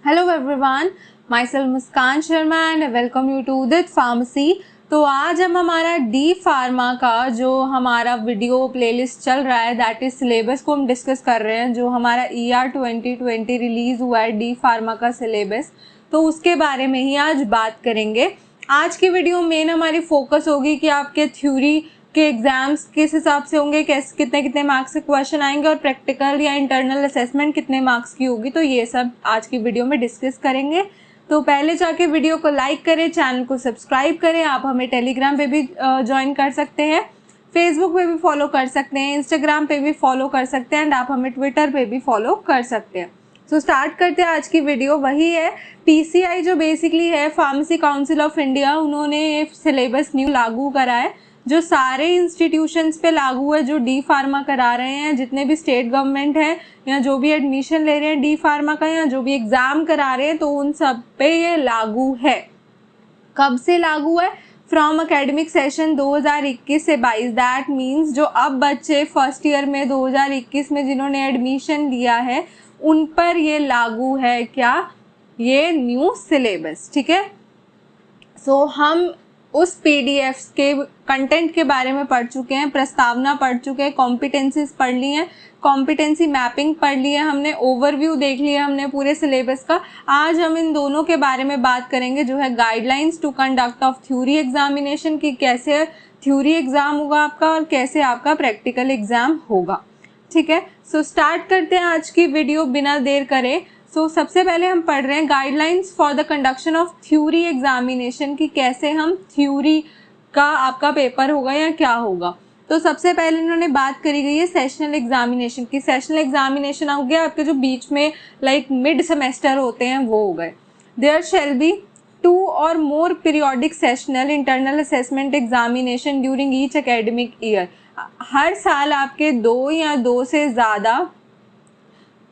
Hello everyone, myself Muskan Sharma and welcome you to Udit pharmacy. तो आज हम हमारा डी फार्मा का जो हमारा वीडियो प्लेलिस्ट चल रहा है दैट इज सिलेबस को हम डिस्कस कर रहे हैं। जो हमारा ER 2020 रिलीज हुआ है डी फार्मा का सिलेबस, तो उसके बारे में ही आज बात करेंगे। आज की वीडियो मेन हमारी फोकस होगी कि आपके थ्योरी के एग्जाम्स किस हिसाब से होंगे, कैसे कितने कितने मार्क्स के क्वेश्चन आएंगे और प्रैक्टिकल या इंटरनल असेसमेंट कितने मार्क्स की होगी, तो ये सब आज की वीडियो में डिस्कस करेंगे। तो पहले जाके वीडियो को लाइक करें, चैनल को सब्सक्राइब करें। आप हमें टेलीग्राम पे भी ज्वाइन कर सकते हैं, फेसबुक पे भी फॉलो कर सकते हैं, इंस्टाग्राम पे भी फॉलो कर सकते हैं एंड आप हमें ट्विटर पे भी फॉलो कर सकते हैं। तो स्टार्ट करते हैं आज की वीडियो। वही है PCI जो बेसिकली है फार्मेसी काउंसिल ऑफ इंडिया, उन्होंने ये सिलेबस न्यू लागू करा है जो सारे इंस्टीट्यूशंस पे लागू है जो डी फार्मा करा रहे हैं। जितने भी स्टेट गवर्नमेंट हैं या जो भी एडमिशन ले रहे हैं डी फार्मा का या जो भी एग्ज़ाम करा रहे हैं, तो उन सब पे ये लागू है। कब से लागू है? फ्रॉम अकेडमिक सेशन 2021 से 22। दैट मीन्स जो अब बच्चे फर्स्ट ईयर में 2021 में जिन्होंने एडमिशन लिया है उन पर ये लागू है। क्या? ये न्यू सिलेबस। ठीक है। सो हम उस PDF के कंटेंट के बारे में पढ़ चुके हैं, प्रस्तावना पढ़ चुके हैं, कॉम्पिटेंसीज पढ़ ली हैं, कॉम्पिटेंसी मैपिंग पढ़ ली है हमने, ओवरव्यू देख लिया हमने पूरे सिलेबस का। आज हम इन दोनों के बारे में बात करेंगे जो है guidelines to conduct of theory examination की, कैसे थ्योरी एग्जाम होगा आपका और कैसे आपका प्रैक्टिकल एग्जाम होगा। ठीक है। सो स्टार्ट करते हैं आज की वीडियो बिना देर करे। सबसे पहले हम पढ़ रहे हैं guidelines for the conduction of theory examination की, कैसे हम थ्योरी का आपका पेपर होगा या क्या होगा। तो सबसे पहले इन्होंने बात करी गई है सेशनल एग्जामिनेशन की। सेशनल एग्जामिनेशन हो गया आपके जो बीच में मिड सेमेस्टर होते हैं वो हो गए। देयर शेल बी 2 और more periodic sessional internal assessment examination during each academic year. हर साल आपके 2 या 2 से ज़्यादा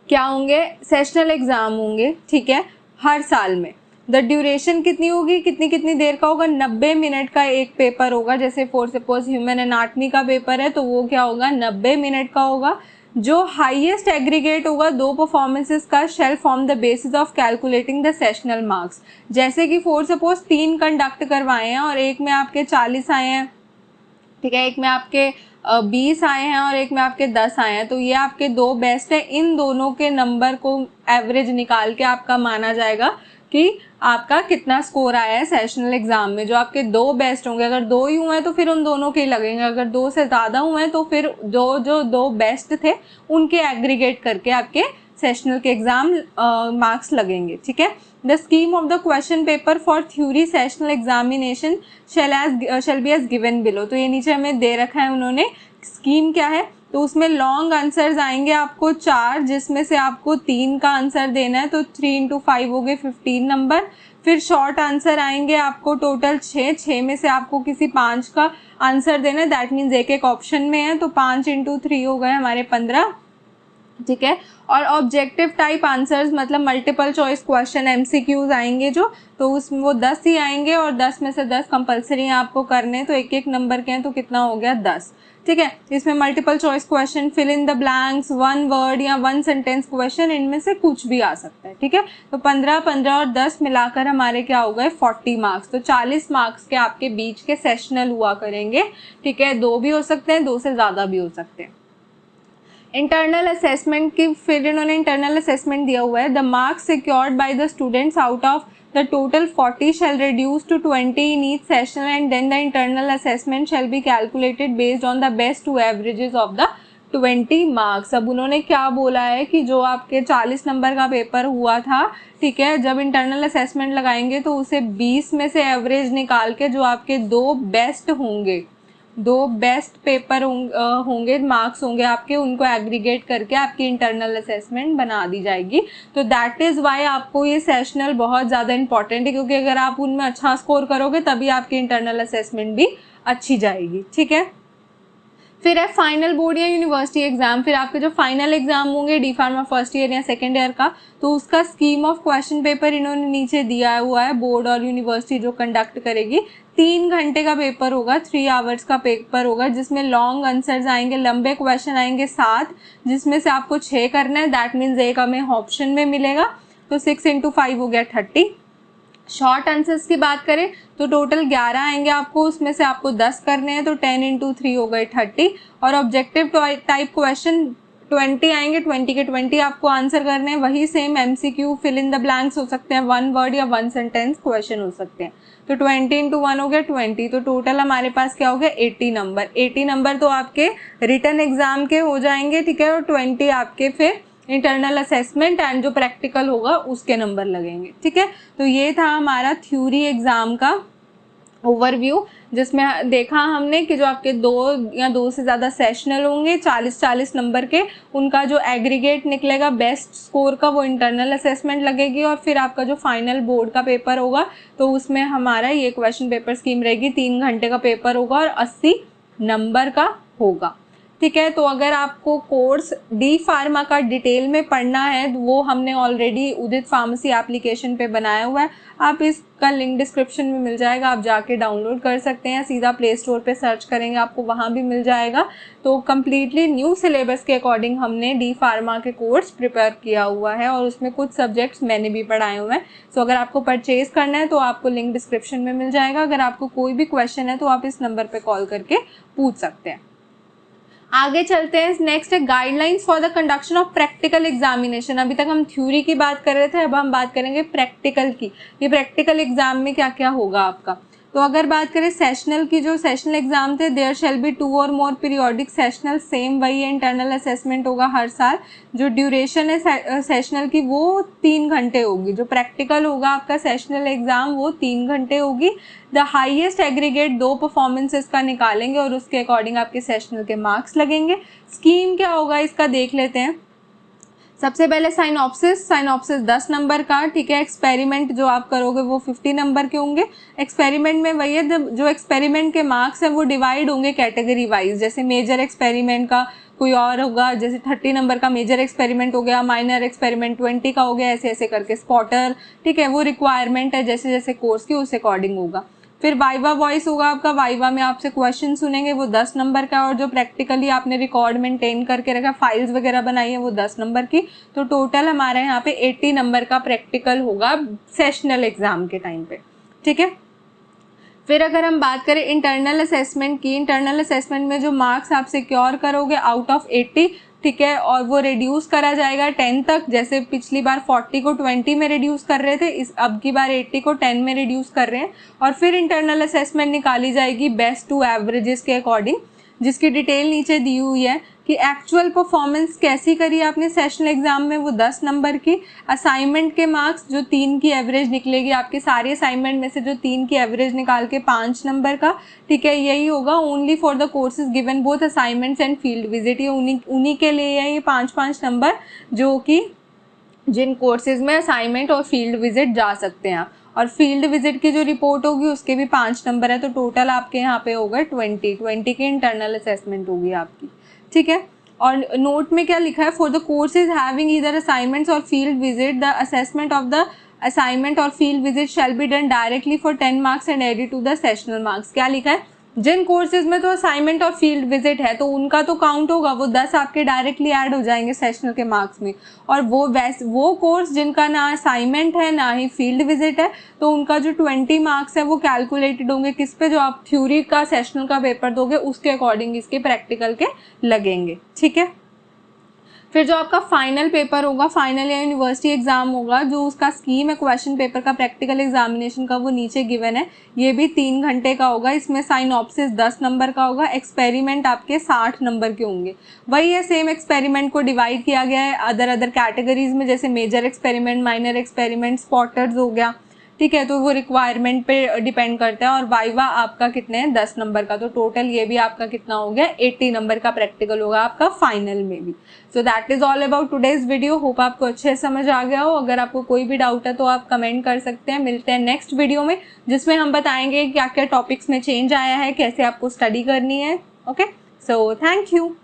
क्या होंगे? सेशनल एग्जाम होंगे। ठीक है, हर साल में। द ड्यूरेशन कितनी होगी, कितनी कितनी देर का होगा? 90 मिनट का एक पेपर होगा। जैसे फॉर सपोज ह्यूमन एनाटमी का पेपर है तो वो क्या होगा? 90 मिनट का होगा। जो हाईएस्ट एग्रीगेट होगा 2 परफॉर्मेंसेस का shall form the basis of calculating the sessional marks. जैसे कि फॉर सपोज 3 कंडक्ट करवाए हैं और एक में आपके 40 आए हैं, ठीक है, एक में आपके 20 आए हैं और एक में आपके 10 आए हैं, तो ये आपके 2 बेस्ट है। इन दोनों के नंबर को एवरेज निकाल के आपका माना जाएगा कि आपका कितना स्कोर आया है सेशनल एग्जाम में। जो आपके 2 बेस्ट होंगे, अगर 2 ही हुए हैं तो फिर उन दोनों के ही लगेंगे, अगर 2 से ज़्यादा हुए हैं तो फिर जो 2 बेस्ट थे उनके एग्रीगेट करके आपके सेशनल के एग्जाम मार्क्स लगेंगे। ठीक है। The scheme of the question paper for theory sessional examination shall be as given below. तो ये नीचे हमें दे रखा है उन्होंने, स्कीम क्या है। तो उसमें लॉन्ग आंसर्स आएंगे आपको 4, जिसमें से आपको 3 का आंसर देना है, तो 3 × 5 हो गए 15 नंबर। फिर शॉर्ट आंसर आएंगे आपको टोटल 6 में से आपको किसी 5 का आंसर देना है। दैट मीन्स एक ऑप्शन में है, तो 5 × 3 हो गए हमारे 15। ठीक है। और ऑब्जेक्टिव टाइप आंसर्स मतलब मल्टीपल चॉइस क्वेश्चन MCQs आएंगे जो, तो उसमें वो 10 ही आएंगे और 10 में से 10 कंपलसरी आपको करने, तो एक नंबर के हैं, तो कितना हो गया? 10। ठीक है। इसमें multiple choice question, fill in the blanks, 1 word या 1 सेंटेंस क्वेश्चन, इनमें से कुछ भी आ सकता है। ठीक है। तो 15 और 10 मिलाकर हमारे क्या हो गए? 40 मार्क्स। तो 40 मार्क्स के आपके बीच के सेशनल हुआ करेंगे। ठीक है। 2 भी हो सकते हैं, 2 से ज़्यादा भी हो सकते हैं। इंटरनल असेसमेंट की, फिर इन्होंने इंटरनल असेसमेंट दिया हुआ है। The marks secured by the students out of the total 40 shall reduce to 20 in each session and then the internal assessment shall be calculated based on the best 2 averages of the 20 marks। अब उन्होंने क्या बोला है कि जो आपके 40 number का paper हुआ था, ठीक है, जब इंटरनल असेसमेंट लगाएंगे तो उसे 20 में से एवरेज निकाल के जो आपके 2 बेस्ट होंगे, 2 बेस्ट पेपर होंगे, मार्क्स होंगे आपके, उनको एग्रीगेट करके आपकी इंटरनल असेसमेंट बना दी जाएगी। तो दैट इज़ वाई आपको ये सेशनल बहुत ज़्यादा इंपॉर्टेंट है, क्योंकि अगर आप उनमें अच्छा स्कोर करोगे तभी आपकी इंटरनल असेसमेंट भी अच्छी जाएगी। ठीक है। फिर है फाइनल बोर्ड या यूनिवर्सिटी एग्जाम। फिर आपके जो फाइनल एग्जाम होंगे डी फार्मा फर्स्ट ईयर या सेकेंड ईयर का, तो उसका स्कीम ऑफ क्वेश्चन पेपर इन्होंने नीचे दिया हुआ है। बोर्ड और यूनिवर्सिटी जो कंडक्ट करेगी, 3 घंटे का पेपर होगा, 3 आवर्स का पेपर होगा, जिसमें लॉन्ग आंसर्स आएंगे, लंबे क्वेश्चन आएंगे 7, जिसमें से आपको 6 करना है। दैट मीन्स एक हमें ऑप्शन में मिलेगा। तो 6 × 5 हो गया 30। शॉर्ट आंसर्स की बात करें तो टोटल 11 आएंगे आपको, उसमें से आपको 10 करने हैं, तो 10 × 3 हो गए 30। और ऑब्जेक्टिव टाइप क्वेश्चन 20 आएंगे, 20 के 20 आपको आंसर करने हैं। वही same MCQ fill in the blanks हो सकते हैं, 1 वर्ड या 1 सेंटेंस क्वेश्चन हो सकते हैं। तो 20 × 1 हो गया 20, तो टोटल हमारे पास क्या हो गया 80 नंबर। 80 नंबर तो आपके रिटन एग्जाम के हो जाएंगे, ठीक है, और 20 आपके फिर इंटरनल असेसमेंट एंड जो प्रैक्टिकल होगा उसके नंबर लगेंगे, ठीक है। तो ये था हमारा थ्योरी एग्जाम का ओवरव्यू, जिसमें देखा हमने कि जो आपके 2 या 2 से ज़्यादा सेशनल होंगे 40-40 नंबर के, उनका जो एग्रीगेट निकलेगा बेस्ट स्कोर का वो इंटरनल असेसमेंट लगेगी। और फिर आपका जो फाइनल बोर्ड का पेपर होगा तो उसमें हमारा ये क्वेश्चन पेपर स्कीम रहेगी, 3 घंटे का पेपर होगा और 80 नंबर का होगा, ठीक है। तो अगर आपको कोर्स डी फार्मा का डिटेल में पढ़ना है तो वो हमने ऑलरेडी उदित फार्मेसी एप्लीकेशन पे बनाया हुआ है, आप इसका लिंक डिस्क्रिप्शन में मिल जाएगा, आप जाके डाउनलोड कर सकते हैं, सीधा प्ले स्टोर पे सर्च करेंगे आपको वहाँ भी मिल जाएगा। तो कम्प्लीटली न्यू सिलेबस के अकॉर्डिंग हमने डी फार्मा के कोर्स प्रिपेयर किया हुआ है और उसमें कुछ सब्जेक्ट्स मैंने भी पढ़ाए हुए हैं। सो अगर आपको परचेज करना है तो आपको लिंक डिस्क्रिप्शन में मिल जाएगा। अगर आपको कोई भी क्वेश्चन है तो आप इस नंबर पर कॉल करके पूछ सकते हैं। आगे चलते हैं, नेक्स्ट है guidelines for the conduction of practical examination. अभी तक हम थ्योरी की बात कर रहे थे, अब हम बात करेंगे प्रैक्टिकल की। ये प्रैक्टिकल एग्जाम में क्या क्या होगा आपका। तो अगर बात करें सेशनल की, जो सेशनल एग्जाम थे, देयर शेल बी 2 और मोर पीरियोडिक सेशनल, सेम वही है, इंटरनल असेसमेंट होगा हर साल। जो ड्यूरेशन है सेशनल की वो 3 घंटे होगी, जो प्रैक्टिकल होगा आपका सेशनल एग्जाम वो 3 घंटे होगी। द हाईएस्ट एग्रीगेट 2 परफॉर्मेंसेस का निकालेंगे और उसके अकॉर्डिंग आपके सेशनल के मार्क्स लगेंगे। स्कीम क्या होगा इसका देख लेते हैं। सबसे पहले साइनॉप्सिस 10 नंबर का, ठीक है। एक्सपेरिमेंट जो आप करोगे वो 50 नंबर के होंगे। एक्सपेरिमेंट में वही है, जो एक्सपेरिमेंट के मार्क्स हैं वो डिवाइड होंगे कैटेगरी वाइज, जैसे मेजर एक्सपेरिमेंट का कोई और होगा, जैसे 30 नंबर का मेजर एक्सपेरिमेंट हो गया, माइनर एक्सपेरिमेंट 20 का हो गया, ऐसे ऐसे करके स्पॉटर, ठीक है। वो रिक्वायरमेंट है जैसे जैसे कोर्स की उस अकॉर्डिंग होगा। फिर वाइवा वॉइस होगा आपका, वाइवा में आपसे क्वेश्चन सुनेंगे वो 10 नंबर का, और जो प्रैक्टिकली आपने रिकॉर्ड मेंटेन करके रखा, फाइल्स वगैरह बनाई है वो 10 नंबर की। तो टोटल हमारे यहाँ पे 80 नंबर का प्रैक्टिकल होगा सेशनल एग्जाम के टाइम पे, ठीक है। फिर अगर हम बात करें इंटरनल असेसमेंट की, इंटरनल असेसमेंट में जो मार्क्स आप सिक्योर करोगे आउट ऑफ 80, ठीक है, और वो रिड्यूस करा जाएगा 10 तक। जैसे पिछली बार 40 को 20 में रिड्यूस कर रहे थे, इस अब की बार 80 को 10 में रिड्यूस कर रहे हैं। और फिर इंटरनल असेसमेंट निकाली जाएगी बेस्ट टू एवरेजेस के अकॉर्डिंग, जिसकी डिटेल नीचे दी हुई है कि एक्चुअल परफॉर्मेंस कैसी करी आपने सेशनल एग्जाम में वो 10 नंबर की। असाइनमेंट के मार्क्स जो 3 की एवरेज निकलेगी आपके सारे असाइनमेंट में से, जो 3 की एवरेज निकाल के 5 नंबर का, ठीक है, यही होगा only for the courses given both assignments and field visit. ये उन्हीं के लिए है ये 5-5 नंबर, जो कि जिन कोर्सेज में असाइनमेंट और फील्ड विजिट जा सकते हैं। और फील्ड विजिट की जो रिपोर्ट होगी उसके भी 5 नंबर है, तो टोटल आपके यहाँ पे होगा 20 की इंटरनल असेसमेंट होगी आपकी, ठीक है। और नोट में क्या लिखा है, for the courses having either assignments और field visit, the assessment of the assignment और field visit shall be done directly for 10 marks and added to the sessional marks. क्या लिखा है, जिन कोर्सेज में तो असाइनमेंट और फील्ड विजिट है तो उनका तो काउंट होगा, वो 10 आपके डायरेक्टली ऐड हो जाएंगे सेशनल के मार्क्स में। और वो कोर्स जिनका ना असाइनमेंट है ना ही फील्ड विजिट है, तो उनका जो 20 मार्क्स है वो कैलकुलेटेड होंगे किस पे, जो आप थ्योरी का सेशनल का पेपर दोगे उसके अकॉर्डिंग इसके प्रैक्टिकल के लगेंगे, ठीक है। फिर जो आपका फाइनल पेपर होगा, फाइनल या यूनिवर्सिटी एग्जाम होगा, जो उसका स्कीम है क्वेश्चन पेपर का प्रैक्टिकल एग्जामिनेशन का, वो नीचे गिवन है। ये भी 3 घंटे का होगा। इसमें साइनॉप्सिस 10 नंबर का होगा, एक्सपेरिमेंट आपके 60 नंबर के होंगे। वही है, सेम एक्सपेरिमेंट को डिवाइड किया गया है अदर कैटेगरीज में, जैसे major experiment, minor experiment, spotters हो गया, ठीक है। तो वो रिक्वायरमेंट पे डिपेंड करता है। और वाइवा आपका कितने हैं, 10 नंबर का। तो टोटल ये भी आपका कितना हो गया, 80 नंबर का प्रैक्टिकल होगा आपका फाइनल में भी। So that is all about today's video. Hope आपको अच्छे समझ आ गया हो। अगर आपको कोई भी डाउट है तो आप कमेंट कर सकते हैं। मिलते हैं नेक्स्ट वीडियो में, जिसमें हम बताएंगे क्या क्या टॉपिक्स में चेंज आया है, कैसे आपको स्टडी करनी है। Okay, so thank you.